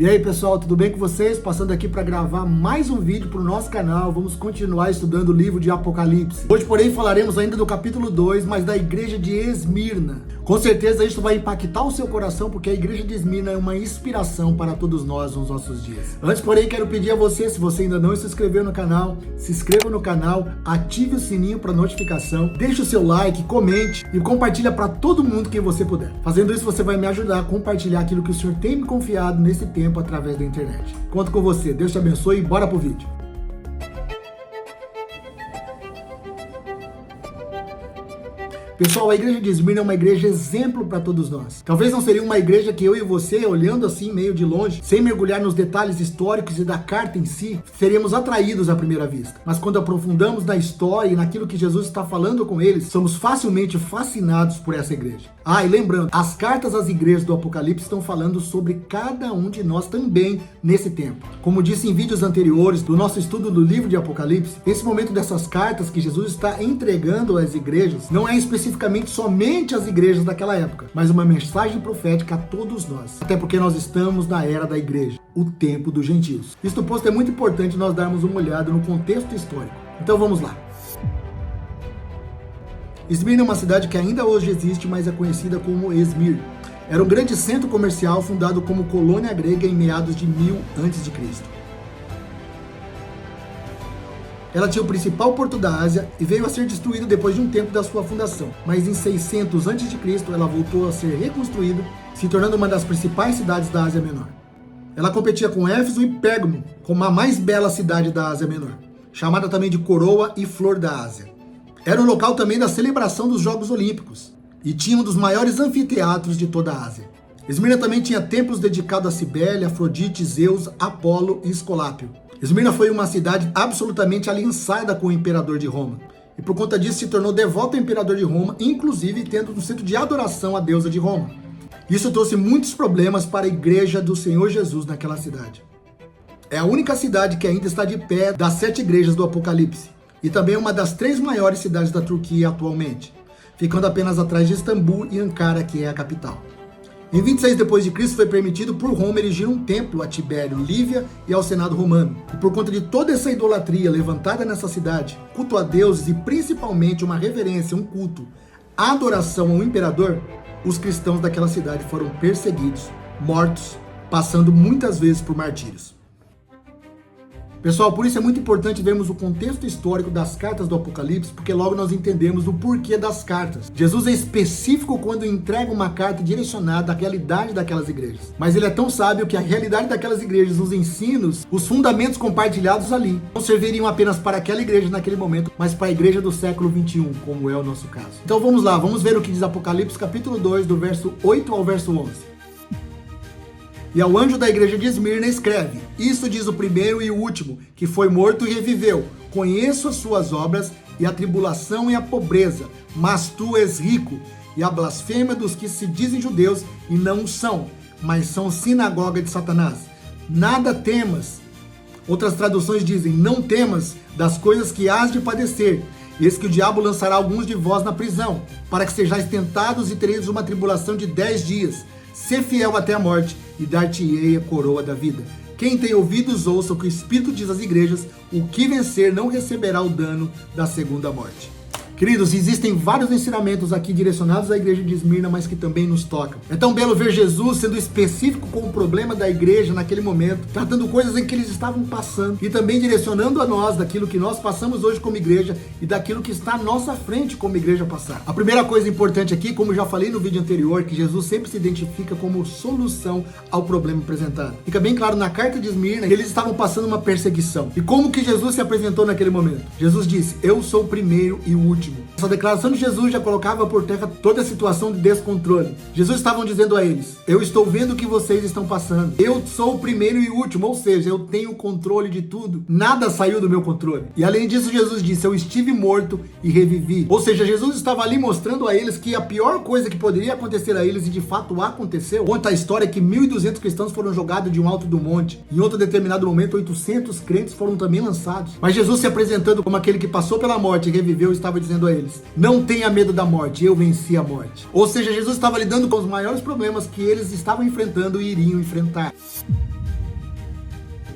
E aí pessoal, tudo bem com vocês? Passando aqui para gravar mais um vídeo para o nosso canal. Vamos continuar estudando o livro de Apocalipse. Hoje, porém, falaremos ainda do capítulo 2, mas da igreja de Esmirna. Com certeza isso vai impactar o seu coração, porque a igreja de Esmirna é uma inspiração para todos nós nos nossos dias. Antes, porém, quero pedir a você, se você ainda não se inscreveu no canal, se inscreva no canal, ative o sininho para notificação, deixe o seu like, comente e compartilha para todo mundo que você puder. Fazendo isso, você vai me ajudar a compartilhar aquilo que o Senhor tem me confiado nesse tempo através da internet. Conto com você, Deus te abençoe e bora pro vídeo. Pessoal, a igreja de Esmirna é uma igreja exemplo para todos nós. Talvez não seria uma igreja que eu e você, olhando assim meio de longe, sem mergulhar nos detalhes históricos e da carta em si, seríamos atraídos à primeira vista. Mas quando aprofundamos na história e naquilo que Jesus está falando com eles, somos facilmente fascinados por essa igreja. E lembrando, as cartas às igrejas do Apocalipse estão falando sobre cada um de nós também nesse tempo. Como disse em vídeos anteriores do nosso estudo do livro de Apocalipse, esse momento dessas cartas que Jesus está entregando às igrejas não é especificamente somente às igrejas daquela época, mas uma mensagem profética a todos nós. Até porque nós estamos na era da igreja, o tempo dos gentios. Isto posto, é muito importante nós darmos uma olhada no contexto histórico. Então vamos lá. Esmirna é uma cidade que ainda hoje existe, mas é conhecida como Esmir. Era um grande centro comercial fundado como colônia grega em meados de 1000 a.C. Ela tinha o principal porto da Ásia e veio a ser destruída depois de um tempo da sua fundação. Mas em 600 a.C. ela voltou a ser reconstruída, se tornando uma das principais cidades da Ásia Menor. Ela competia com Éfeso e Pérgamo como a mais bela cidade da Ásia Menor, chamada também de Coroa e Flor da Ásia. Era o local também da celebração dos Jogos Olímpicos e tinha um dos maiores anfiteatros de toda a Ásia. Esmirna também tinha templos dedicados a Cibele, Afrodite, Zeus, Apolo e Escolápio. Esmirna foi uma cidade absolutamente aliançada com o imperador de Roma, e por conta disso se tornou devota ao imperador de Roma, inclusive tendo um centro de adoração à deusa de Roma. Isso trouxe muitos problemas para a igreja do Senhor Jesus naquela cidade. É a única cidade que ainda está de pé das 7 igrejas do Apocalipse, e também é uma das 3 maiores cidades da Turquia atualmente, ficando apenas atrás de Istambul e Ankara, que é a capital. Em 26 d.C. foi permitido por Roma erigir um templo a Tibério, Lívia e ao Senado romano. E por conta de toda essa idolatria levantada nessa cidade, culto a deuses e principalmente uma reverência, um culto, a adoração ao imperador, os cristãos daquela cidade foram perseguidos, mortos, passando muitas vezes por martírios. Pessoal, por isso é muito importante vermos o contexto histórico das cartas do Apocalipse, porque logo nós entendemos o porquê das cartas. Jesus é específico quando entrega uma carta direcionada à realidade daquelas igrejas. Mas ele é tão sábio que a realidade daquelas igrejas, os ensinos, os fundamentos compartilhados ali, não serviriam apenas para aquela igreja naquele momento, mas para a igreja do século 21, como é o nosso caso. Então vamos lá, vamos ver o que diz Apocalipse capítulo 2, do verso 8 ao verso 11. E ao anjo da igreja de Esmirna escreve: Isso diz o primeiro e o último, que foi morto e reviveu. Conheço as suas obras e a tribulação e a pobreza, mas tu és rico, e a blasfêmia dos que se dizem judeus e não são, mas são sinagoga de Satanás. Nada temas. Outras traduções dizem: não temas das coisas que hás de padecer. Eis que o diabo lançará alguns de vós na prisão, para que sejais tentados e tereis uma tribulação de 10 dias. Sê fiel até a morte, e dar-te-ei a coroa da vida. Quem tem ouvidos, ouça o que o Espírito diz às igrejas: o que vencer não receberá o dano da segunda morte. Queridos, existem vários ensinamentos aqui direcionados à igreja de Esmirna, mas que também nos tocam. É tão belo ver Jesus sendo específico com o problema da igreja naquele momento, tratando coisas em que eles estavam passando e também direcionando a nós daquilo que nós passamos hoje como igreja e daquilo que está à nossa frente como igreja passar. A primeira coisa importante aqui, como já falei no vídeo anterior, que Jesus sempre se identifica como solução ao problema apresentado. Fica bem claro na carta de Esmirna que eles estavam passando uma perseguição. E como que Jesus se apresentou naquele momento? Jesus disse: eu sou o primeiro e o último. Essa declaração de Jesus já colocava por terra toda a situação de descontrole. Jesus estava dizendo a eles: eu estou vendo o que vocês estão passando. Eu sou o primeiro e o último, ou seja, eu tenho o controle de tudo. Nada saiu do meu controle. E além disso, Jesus disse: eu estive morto e revivi. Ou seja, Jesus estava ali mostrando a eles que a pior coisa que poderia acontecer a eles, e de fato aconteceu. Conta a história que 1.200 cristãos foram jogados de um alto do monte. Em outro determinado momento, 800 crentes foram também lançados. Mas Jesus, se apresentando como aquele que passou pela morte e reviveu, estava dizendo a eles: não tenha medo da morte, eu venci a morte. Ou seja, Jesus estava lidando com os maiores problemas que eles estavam enfrentando e iriam enfrentar.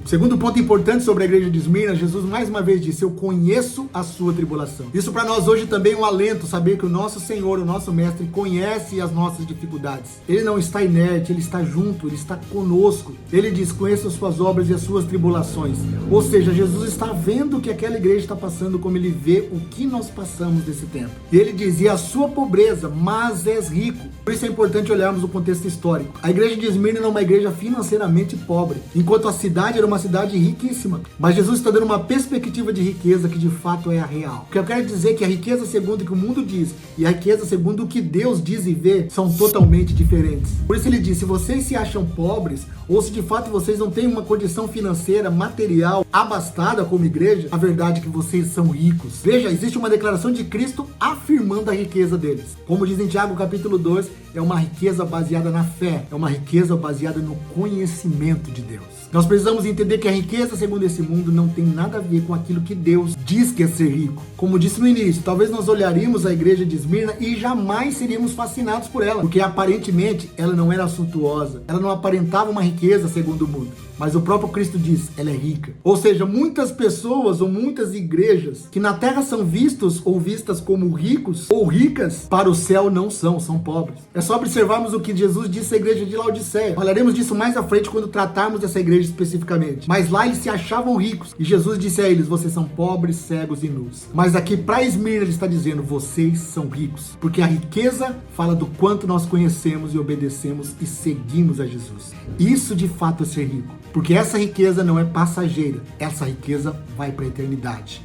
Segundo ponto importante sobre a igreja de Esmirna, Jesus mais uma vez disse: eu conheço a sua tribulação. Isso para nós hoje também é um alento, saber que o nosso Senhor, o nosso Mestre, conhece as nossas dificuldades. Ele não está inerte, Ele está junto, Ele está conosco. Ele diz: conheço as suas obras e as suas tribulações. Ou seja, Jesus está vendo o que aquela igreja está passando, como Ele vê o que nós passamos desse tempo. E Ele dizia: a sua pobreza, mas és rico. Por isso é importante olharmos o contexto histórico. A igreja de Esmirna era uma igreja financeiramente pobre, enquanto a cidade era uma cidade riquíssima. Mas Jesus está dando uma perspectiva de riqueza que de fato é a real. O que eu quero dizer é que a riqueza segundo o que o mundo diz e a riqueza segundo o que Deus diz e vê são totalmente diferentes. Por isso Ele diz: se vocês se acham pobres, ou se de fato vocês não têm uma condição financeira, material, abastada como igreja, a verdade é que vocês são ricos. Veja, existe uma declaração de Cristo afirmando a riqueza deles. Como diz em Tiago capítulo 2, é uma riqueza baseada na fé, é uma riqueza baseada no conhecimento de Deus. Nós precisamos entender que a riqueza segundo esse mundo não tem nada a ver com aquilo que Deus diz que é ser rico. Como disse no início, talvez nós olharíamos a igreja de Esmirna e jamais seríamos fascinados por ela, porque aparentemente ela não era suntuosa, ela não aparentava uma riqueza segundo o mundo. Mas o próprio Cristo diz: ela é rica. Ou seja, muitas pessoas ou muitas igrejas que na terra são vistos ou vistas como ricos ou ricas, para o céu não são pobres. É só observarmos o que Jesus disse à igreja de Laodiceia. Falaremos disso mais à frente quando tratarmos dessa igreja especificamente. Mas lá eles se achavam ricos e Jesus disse a eles: vocês são pobres, cegos e nus. Mas aqui para Esmirna ele está dizendo: vocês são ricos. Porque a riqueza fala do quanto nós conhecemos e obedecemos e seguimos a Jesus. Isso de fato é ser rico. Porque essa riqueza não é passageira, essa riqueza vai para a eternidade.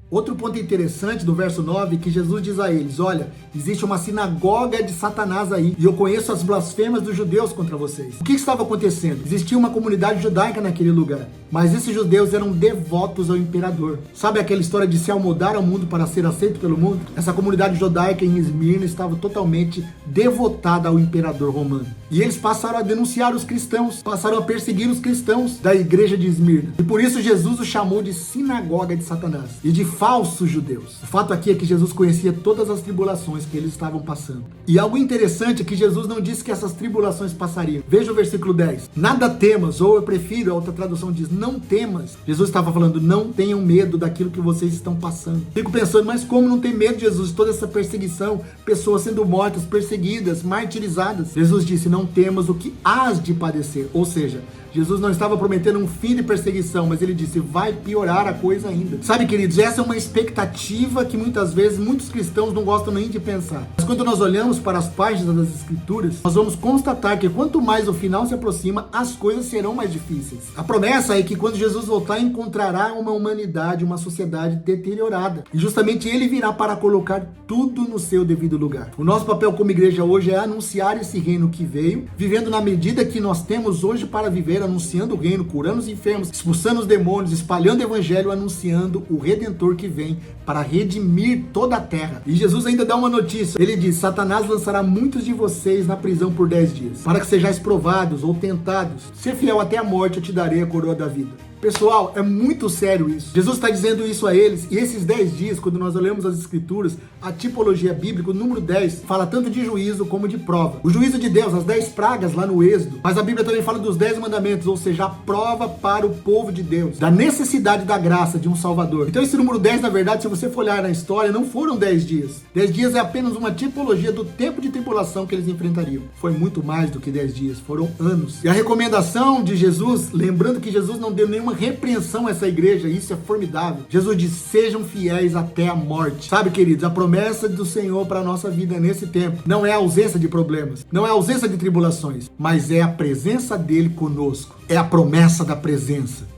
Outro ponto interessante do verso 9 é que Jesus diz a eles: olha, existe uma sinagoga de Satanás aí, e eu conheço as blasfêmias dos judeus contra vocês. O que estava acontecendo? Existia uma comunidade judaica naquele lugar, mas esses judeus eram devotos ao imperador. Sabe aquela história de se almodar ao mundo para ser aceito pelo mundo? Essa comunidade judaica em Esmirna estava totalmente devotada ao imperador romano. E eles passaram a denunciar os cristãos, passaram a perseguir os cristãos da igreja de Esmirna. E por isso Jesus os chamou de sinagoga de Satanás e de falsos judeus. O fato aqui é que Jesus conhecia todas as tribulações que eles estavam passando. E algo interessante é que Jesus não disse que essas tribulações passariam. Veja o versículo 10. Nada temas, ou eu prefiro, a outra tradução diz, não temas. Jesus estava falando: não tenham medo daquilo que vocês estão passando. Fico pensando, mas como não tem medo, Jesus, de toda essa perseguição, pessoas sendo mortas, perseguidas, martirizadas? Jesus disse: não temas o que hás de padecer. Ou seja, Jesus não estava prometendo um fim de perseguição, mas ele disse: vai piorar a coisa ainda. Sabe, queridos, essa é uma expectativa que muitas vezes muitos cristãos não gostam nem de pensar. Mas quando nós olhamos para as páginas das Escrituras, nós vamos constatar que quanto mais o final se aproxima, as coisas serão mais difíceis. A promessa é que quando Jesus voltar, encontrará uma humanidade, uma sociedade deteriorada. E justamente ele virá para colocar tudo no seu devido lugar. O nosso papel como igreja hoje é anunciar esse reino que veio, vivendo na medida que nós temos hoje para viver, anunciando o reino, curando os enfermos, expulsando os demônios, espalhando o evangelho, anunciando o Redentor que vem para redimir toda a terra. E Jesus ainda dá uma notícia. Ele diz: Satanás lançará muitos de vocês na prisão por 10 dias, para que sejais provados ou tentados. Ser fiel até a morte, eu te darei a coroa da vida. Pessoal, é muito sério isso. Jesus está dizendo isso a eles, e esses 10 dias, quando nós olhamos as Escrituras, a tipologia bíblica, o número 10, fala tanto de juízo como de prova. O juízo de Deus, as 10 pragas lá no Êxodo, mas a Bíblia também fala dos 10 mandamentos, ou seja, a prova para o povo de Deus, da necessidade da graça de um Salvador. Então esse número 10, na verdade, se você for olhar na história, não foram 10 dias. 10 dias é apenas uma tipologia do tempo de tribulação que eles enfrentariam. Foi muito mais do que 10 dias, foram anos. E a recomendação de Jesus, lembrando que Jesus não deu nenhuma repreensão a essa igreja, isso é formidável. Jesus diz: sejam fiéis até a morte. Sabe, queridos, a promessa do Senhor para a nossa vida nesse tempo não é a ausência de problemas, não é a ausência de tribulações, mas é a presença dele conosco, é a promessa da presença.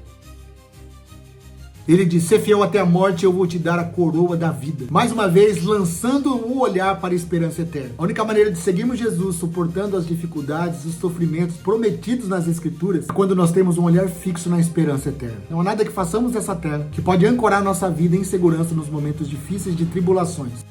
Ele diz: ser fiel até a morte, eu vou te dar a coroa da vida. Mais uma vez, lançando o olhar para a esperança eterna. A única maneira de seguirmos Jesus, suportando as dificuldades, os sofrimentos prometidos nas Escrituras, é quando nós temos um olhar fixo na esperança eterna. Não há nada que façamos nessa terra que pode ancorar nossa vida em segurança nos momentos difíceis de tribulações.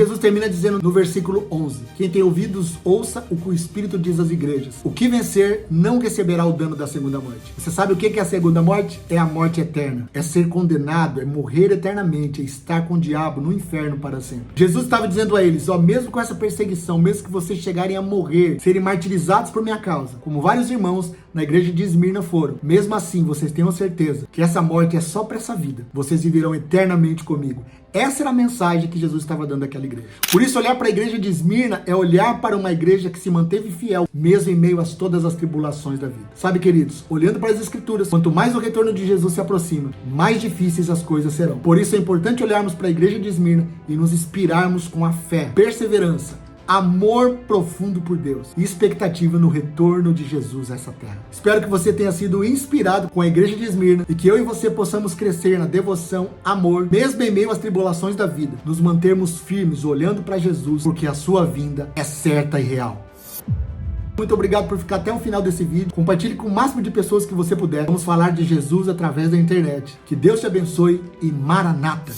Jesus termina dizendo no versículo 11: quem tem ouvidos, ouça o que o Espírito diz às igrejas. O que vencer não receberá o dano da segunda morte. Você sabe o que é a segunda morte? É a morte eterna. É ser condenado, é morrer eternamente, é estar com o diabo no inferno para sempre. Jesus estava dizendo a eles, mesmo com essa perseguição, mesmo que vocês chegarem a morrer, serem martirizados por minha causa, como vários irmãos na igreja de Esmirna foram, mesmo assim vocês tenham certeza que essa morte é só para essa vida. Vocês viverão eternamente comigo. Essa era a mensagem que Jesus estava dando àquela igreja. Por isso, olhar para a igreja de Esmirna é olhar para uma igreja que se manteve fiel, mesmo em meio a todas as tribulações da vida. Sabe, queridos, olhando para as Escrituras, quanto mais o retorno de Jesus se aproxima, mais difíceis as coisas serão. Por isso é importante olharmos para a igreja de Esmirna e nos inspirarmos com a fé, perseverança, amor profundo por Deus e expectativa no retorno de Jesus a essa terra. Espero que você tenha sido inspirado com a igreja de Esmirna e que eu e você possamos crescer na devoção, amor, mesmo em meio às tribulações da vida, nos mantermos firmes olhando para Jesus, porque a sua vinda é certa e real. Muito obrigado por ficar até o final desse vídeo. Compartilhe com o máximo de pessoas que você puder. Vamos falar de Jesus através da internet. Que Deus te abençoe e Maranata!